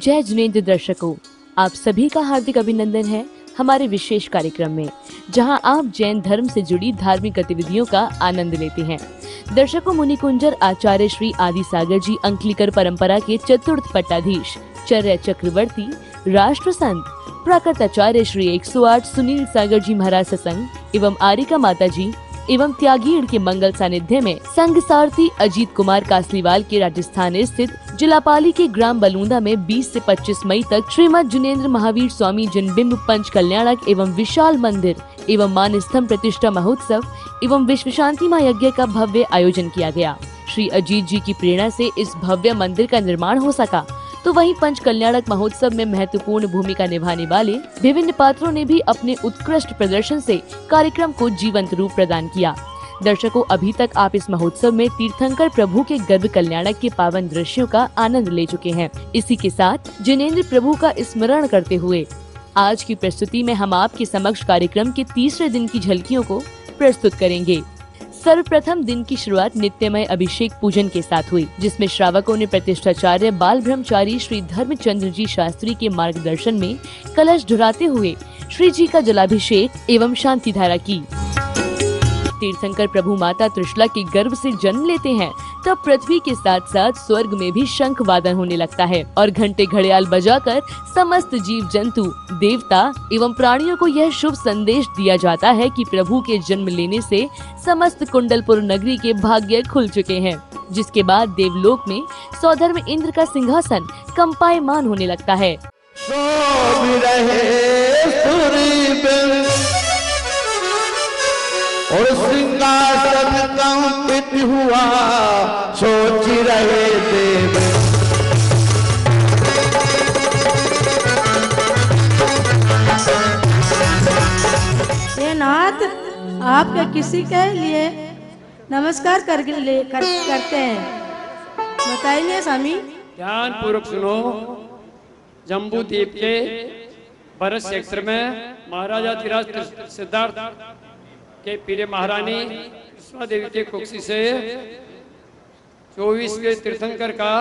जय जिनेंद्र दर्शकों, आप सभी का हार्दिक अभिनंदन है हमारे विशेष कार्यक्रम में, जहां आप जैन धर्म से जुड़ी धार्मिक गतिविधियों का आनंद लेते हैं। दर्शकों, मुनि कुंजर आचार्य श्री आदि सागर जी अंकलिकर परंपरा के चतुर्थ पट्टाधीश, चर्या चक्रवर्ती, राष्ट्र संत, प्राकृत आचार्य श्री 108 सुनील सागर जी महाराज सत्संग एवं आरिका माता जी एवं त्यागीड़ के मंगल सानिध्य में संघ सारथी अजीत कुमार कासलीवाल के राजस्थान स्थित जिलापाली के ग्राम बलूंदा में 20 से 25 मई तक श्रीमद जिनेंद्र महावीर स्वामी जनबिंब पंच कल्याणक एवं विशाल मंदिर एवं मान स्तंभ प्रतिष्ठा महोत्सव एवं विश्व शांति महायज्ञ का भव्य आयोजन किया गया। श्री अजीत जी की प्रेरणा से इस भव्य मंदिर का निर्माण हो सका, तो वहीं पंच कल्याणक महोत्सव में महत्वपूर्ण भूमिका निभाने वाले विभिन्न पात्रों ने भी अपने उत्कृष्ट प्रदर्शन से कार्यक्रम को जीवंत रूप प्रदान किया। दर्शकों, अभी तक आप इस महोत्सव में तीर्थंकर प्रभु के गर्भ कल्याणक के पावन दृश्यों का आनंद ले चुके हैं। इसी के साथ जिनेंद्र प्रभु का स्मरण करते हुए आज की प्रस्तुति में हम आपके समक्ष कार्यक्रम के तीसरे दिन की झलकियों को प्रस्तुत करेंगे। सर्वप्रथम दिन की शुरुआत नित्यमय अभिषेक पूजन के साथ हुई, जिसमें श्रावकों ने प्रतिष्ठाचार्य बाल ब्रह्मचारी श्री धर्मचंद्र जी शास्त्री के मार्गदर्शन में कलश ढुराते हुए श्री जी का जलाभिषेक एवं शांति धारा की। तीर्थंकर प्रभु माता त्रिशला के गर्भ से जन्म लेते हैं, तब पृथ्वी के साथ साथ स्वर्ग में भी शंख वादन होने लगता है और घंटे घड़ियाल बजाकर समस्त जीव जंतु, देवता एवं प्राणियों को यह शुभ संदेश दिया जाता है कि प्रभु के जन्म लेने से समस्त कुंडलपुर नगरी के भाग्य खुल चुके हैं। जिसके बाद देवलोक में सौधर्म इंद्र का सिंहासन कंपायमान होने लगता है। और सिंहासन कंपित हुआ, सोच रहे देव। ये नाथ आपके किसी के लिए नमस्कार करते हैं, बताइए स्वामी। ध्यान पूर्वक सुनो। जम्बू द्वीप के भरत क्षेत्र में महाराजा धीराज सिद्धार्थ के पीरे महारानी कृष्णा देवी के कुक्षी से 24 के तीर्थंकर का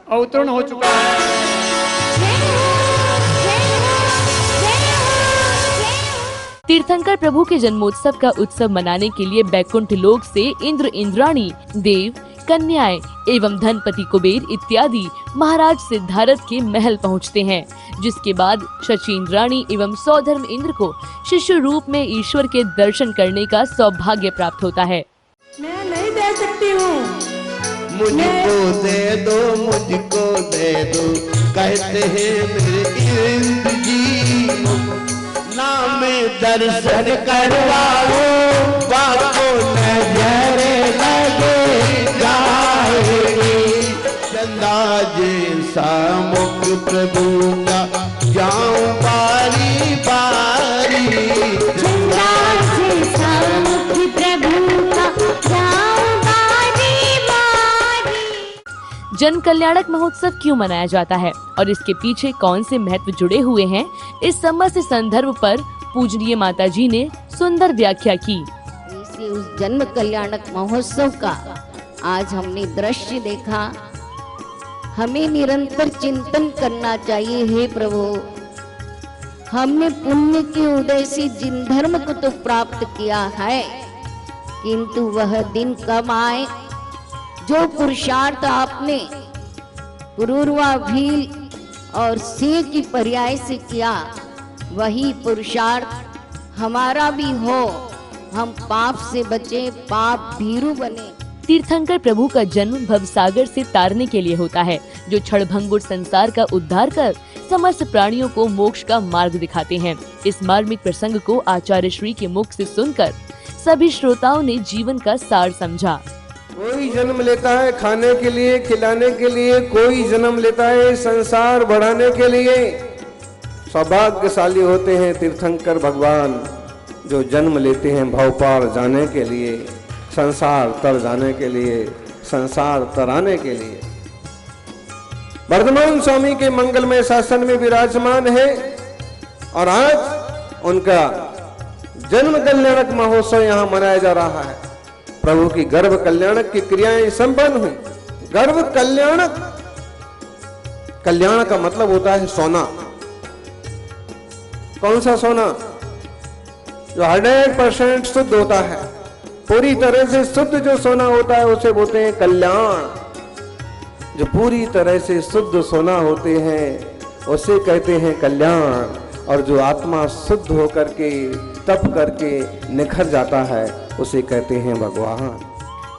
अवतरण हो चुका है। तीर्थंकर प्रभु के जन्मोत्सव का उत्सव मनाने के लिए बैकुंठ लोक से इंद्र, इंद्राणी, देव, कन्याएं एवं धनपति कुबेर इत्यादि महाराज सिद्धार्थ के महल पहुंचते हैं, जिसके बाद शची इंद्राणी एवं सौधर्म इंद्र को शिशु रूप में ईश्वर के दर्शन करने का सौभाग्य प्राप्त होता है। मैं नहीं दे सकती हूँ, मुझको दे दो, मुझको दे दो, कहते हैं मेरे इंद्र जी। नाम दर्शन करवाओ, बाको नजर लगे जाएगी। चंदा जैसा मुख प्रभु का जाऊं बारी बारी, चंदा जैसा मुख प्रभु का जाऊं बारी बारी। जन कल्याणक महोत्सव क्यों मनाया जाता है और इसके पीछे कौन से महत्व जुड़े हुए हैं, इस समस्त संदर्भ पर पूजनीय माता जी ने सुंदर व्याख्या की। इसी उस जन्म कल्याणक महोत्सव का आज हमने दृश्य देखा। हमें निरंतर चिंतन करना चाहिए। हे प्रभु, हमने पुण्य के उदय से जिन धर्म को तो प्राप्त किया है, किंतु वह दिन कब आए जो पुरुषार्थ आपने पूर्वा भील और सिंह की पर्याय से किया, वही पुरुषार्थ हमारा भी हो, हम पाप से बचे, पाप भीरू बने। तीर्थंकर प्रभु का जन्म भवसागर से तारने के लिए होता है, जो क्षणभंगुर संसार का उद्धार कर समस्त प्राणियों को मोक्ष का मार्ग दिखाते हैं। इस मार्मिक प्रसंग को आचार्य श्री के मुख से सुनकर सभी श्रोताओं ने जीवन का सार समझा। कोई जन्म लेता है खाने के लिए, खिलाने के लिए, कोई जन्म लेता है संसार बढ़ाने के लिए। सौभाग्यशाली होते हैं तीर्थंकर भगवान जो जन्म लेते हैं भव पार जाने के लिए, संसार तर जाने के लिए, संसार तराने के लिए। वर्धमान स्वामी के मंगलमय शासन में विराजमान है और आज उनका जन्म कल्याणक महोत्सव यहाँ मनाया जा रहा है। प्रभु की गर्भ कल्याणक की क्रियाएं संपन्न हुई। गर्भ कल्याणक कल्याण का मतलब होता है सोना। कौन सा सोना? जो 100% शुद्ध होता है, पूरी तरह से शुद्ध जो सोना होता है उसे बोलते हैं कल्याण। जो पूरी तरह से शुद्ध सोना होते हैं उसे कहते हैं कल्याण। और जो आत्मा शुद्ध होकर के तप करके निखर जाता है उसे कहते हैं भगवान।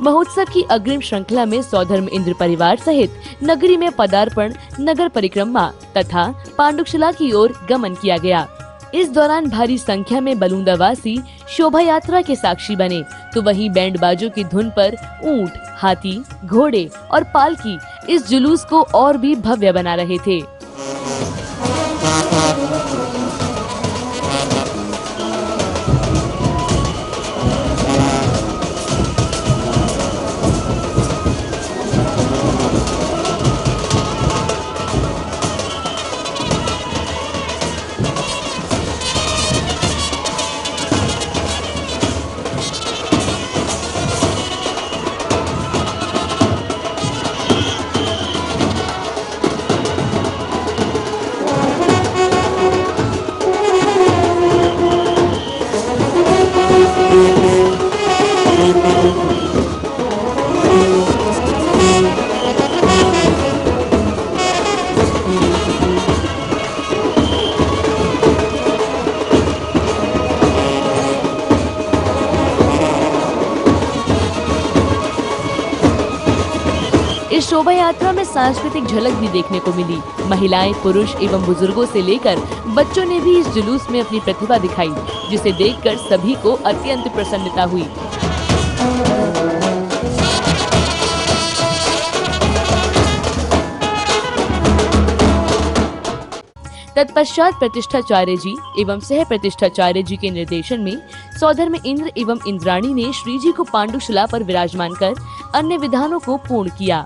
महोत्सव की अग्रिम श्रृंखला में सौधर्म इंद्र परिवार सहित नगरी में पदार्पण, नगर परिक्रमा तथा पांडुशिला की ओर गमन किया गया। इस दौरान भारी संख्या में बलूंदावासी शोभा यात्रा के साक्षी बने, तो वहीं बैंड बाजों की धुन पर ऊंट, हाथी, घोड़े और पालकी इस जुलूस को और भी भव्य बना रहे थे। इस शोभा यात्रा में सांस्कृतिक झलक भी देखने को मिली। महिलाएं, पुरुष एवं बुजुर्गों से लेकर बच्चों ने भी इस जुलूस में अपनी प्रतिभा दिखाई, जिसे देखकर सभी को अत्यंत प्रसन्नता हुई। तत्पश्चात प्रतिष्ठाचार्य जी एवं सह प्रतिष्ठाचार्य जी के निर्देशन में सौधर्म इंद्र एवं इंद्राणी ने श्री जी को पांडुशिला पर विराजमान कर अन्य विधानों को पूर्ण किया।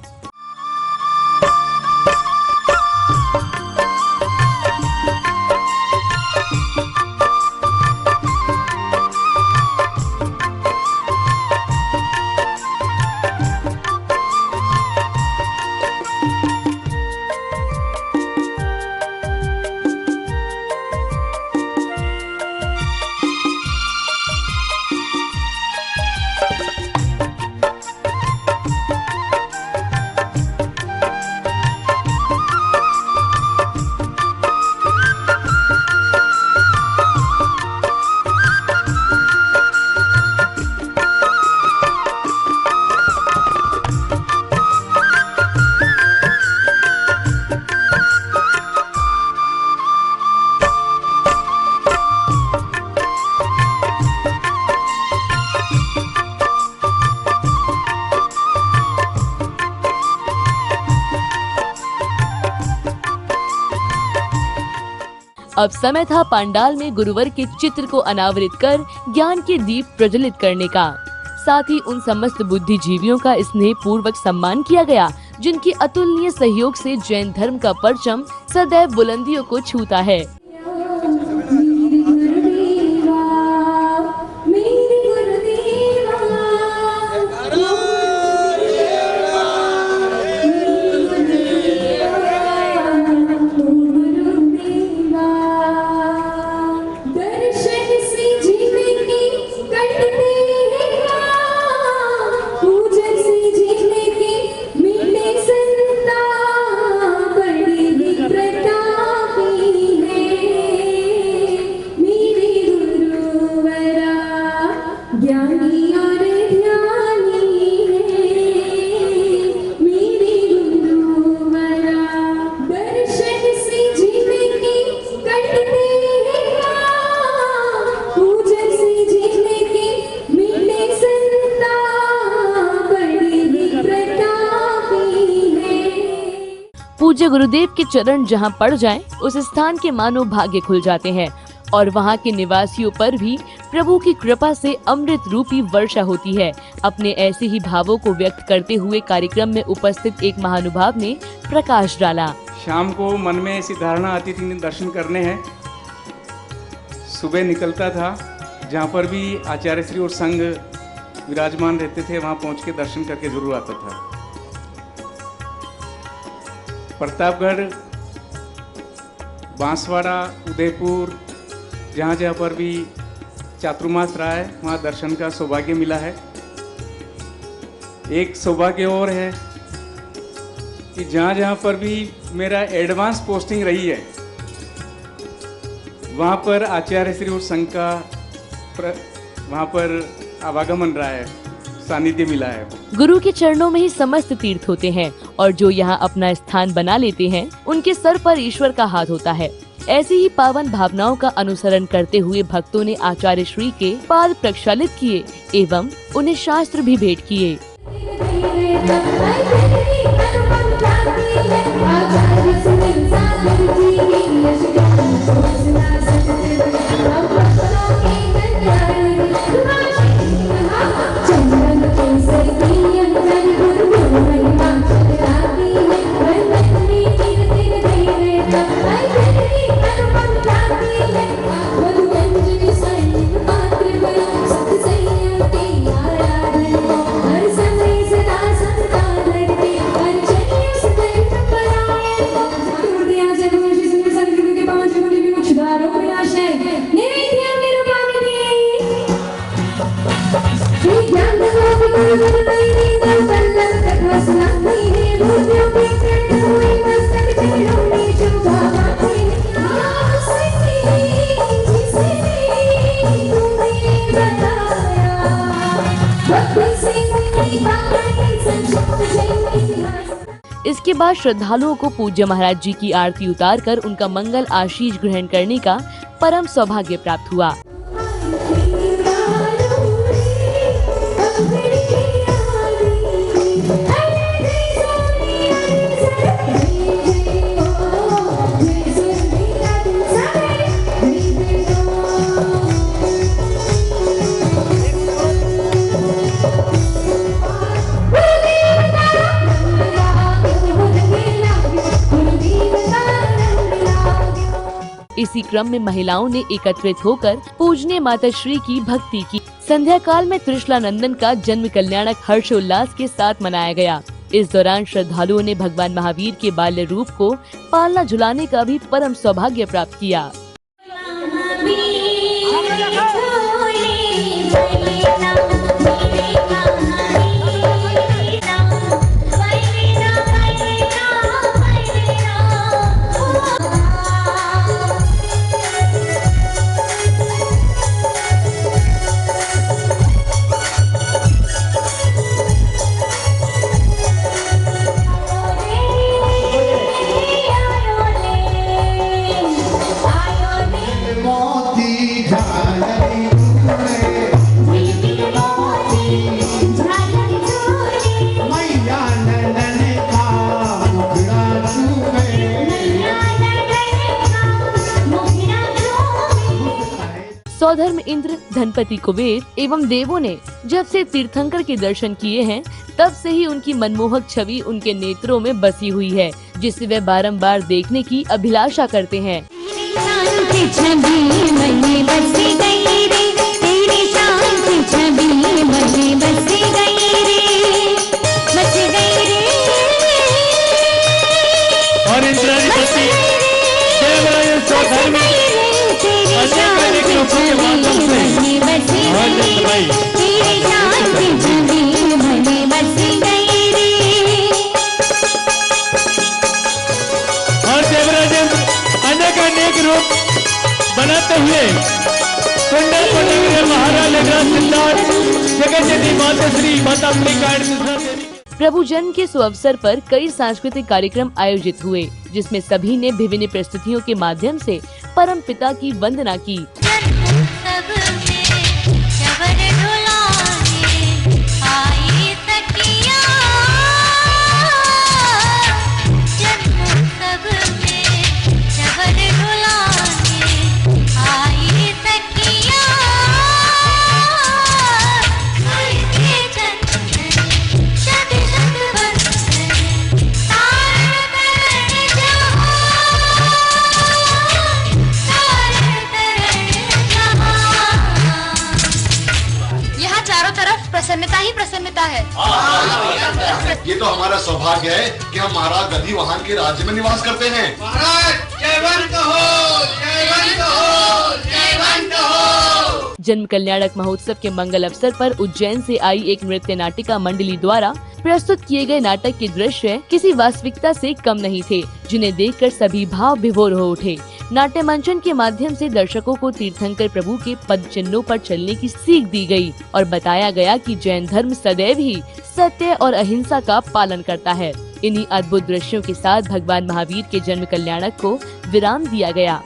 अब समय था पांडाल में गुरुवर के चित्र को अनावरित कर ज्ञान के दीप प्रज्वलित करने का। साथ ही उन समस्त बुद्धिजीवियों का स्नेह पूर्वक सम्मान किया गया जिनकी अतुलनीय सहयोग से जैन धर्म का परचम सदैव बुलंदियों को छूता है। पूज्य गुरुदेव के चरण जहां पड़ जाएं, उस स्थान के मानो भाग्य खुल जाते हैं और वहां के निवासियों पर भी प्रभु की कृपा से अमृत रूपी वर्षा होती है। अपने ऐसे ही भावों को व्यक्त करते हुए कार्यक्रम में उपस्थित एक महानुभाव ने प्रकाश डाला। शाम को मन में ऐसी धारणा आती थी दर्शन करने हैं, सुबह निकलता था, जहाँ पर भी आचार्य श्री और संघ विराजमान रहते थे वहाँ पहुँच के दर्शन करके जरूर आता था। प्रतापगढ़ बांसवाड़ा, उदयपुर, जहाँ जहाँ पर भी चातुर्मास रहा है वहाँ दर्शन का सौभाग्य मिला है। एक सौभाग्य और है कि जहाँ जहाँ पर भी मेरा एडवांस पोस्टिंग रही है वहाँ पर आचार्य श्री और संघ का वहाँ पर आवागमन रहा है, सानिध्य मिला है। गुरु के चरणों में ही समस्त तीर्थ होते हैं और जो यहाँ अपना स्थान बना लेते हैं उनके सर पर ईश्वर का हाथ होता है। ऐसी ही पावन भावनाओं का अनुसरण करते हुए भक्तों ने आचार्य श्री के पाद प्रक्षालित किए एवं उन्हें शास्त्र भी भेंट किए। इसके बाद श्रद्धालुओं को पूज्य महाराज जी की आरती उतारकर उनका मंगल आशीष ग्रहण करने का परम सौभाग्य प्राप्त हुआ। इसी क्रम में महिलाओं ने एकत्रित होकर पूजनीय माता श्री की भक्ति की। संध्या काल में त्रिशला नंदन का जन्म कल्याणक हर्षोल्लास के साथ मनाया गया। इस दौरान श्रद्धालुओं ने भगवान महावीर के बाल्य रूप को पालना झुलाने का भी परम सौभाग्य प्राप्त किया। सौधर्म इंद्र, धनपति कुबेर एवं देवों ने जब से तीर्थंकर के दर्शन किए हैं तब से ही उनकी मनमोहक छवि उनके नेत्रों में बसी हुई है, जिसे वे बारंबार देखने की अभिलाषा करते हैं। और इंद्राधिपति देवराज सौधर्मी अनेक रूपों के माध्यम से और देवराज अनेक रूप बनाते हुए कुंडल को लेकर महाराज लग्न सिद्धार्थ जगत जननी माता श्री माता देवी। प्रभु जन्म के सुअवसर पर कई सांस्कृतिक कार्यक्रम आयोजित हुए, जिसमें सभी ने विभिन्न प्रस्तुतियों के माध्यम से परम पिता की वंदना की। प्रसन्नता ही प्रसन्नता है। ये तो हमारा सौभाग्य है कि हम महाराज गधी वाहन के राज्य में निवास करते हैं। जन्म कल्याणक महोत्सव के मंगल अवसर पर उज्जैन से आई एक नृत्य नाटिका मंडली द्वारा प्रस्तुत किए गए नाटक के दृश्य किसी वास्तविकता से कम नहीं थे, जिन्हें देखकर सभी भाव विभोर हो उठे। नाट्य मंचन के माध्यम से दर्शकों को तीर्थंकर प्रभु के पद चिन्हों पर चलने की सीख दी गई और बताया गया कि जैन धर्म सदैव ही सत्य और अहिंसा का पालन करता है। इन्हीं अद्भुत दृश्यों के साथ भगवान महावीर के जन्म कल्याणक को विराम दिया गया।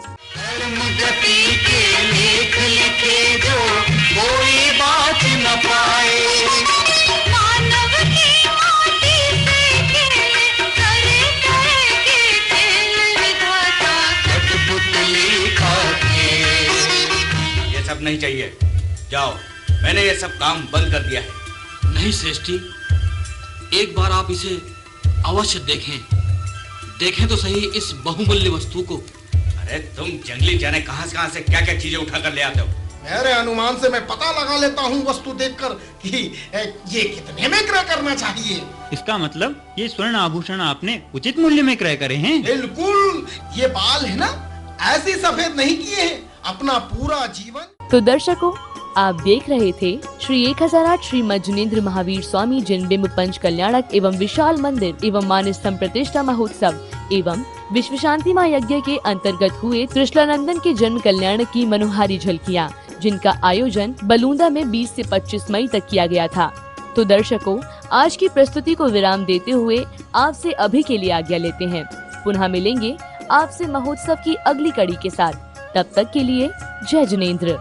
कोई बात न पाए, मानव की माटी से खेल करे के खेल विधाता कठपुतली का खेल। ये सब नहीं चाहिए, जाओ, मैंने ये सब काम बंद कर दिया है। नहीं श्रेष्ठी, एक बार आप इसे अवश्य देखें तो सही इस बहुमूल्य वस्तु को। अरे तुम जंगली जाने कहां से क्या क्या चीजें उठा कर ले आते हो। मेरे अनुमान से मैं पता लगा लेता हूँ वस्तु देखकर कि ये कितने में क्रय करना चाहिए। इसका मतलब ये स्वर्ण आभूषण आपने उचित मूल्य में क्रय करे हैं? बिल्कुल, ये बाल है ना, ऐसे सफेद नहीं किए हैं अपना पूरा जीवन। तो दर्शकों, आप देख रहे थे श्री 1008 श्री मज्जनेन्द्र महावीर स्वामी जिनबिंब पंच कल्याणक एवं विशाल मंदिर एवं मानस्तंभ प्रतिष्ठा महोत्सव एवं विश्व शांति मां यज्ञ के अंतर्गत हुए त्रिशलानंदन के जन्म कल्याण की मनोहारी झलकियां, जिनका आयोजन बलूंदा में 20 से 25 मई तक किया गया था। तो दर्शकों, आज की प्रस्तुति को विराम देते हुए आपसे अभी के लिए आज्ञा लेते हैं। पुनः मिलेंगे आपसे महोत्सव की अगली कड़ी के साथ। तब तक के लिए जय जिनेंद्र।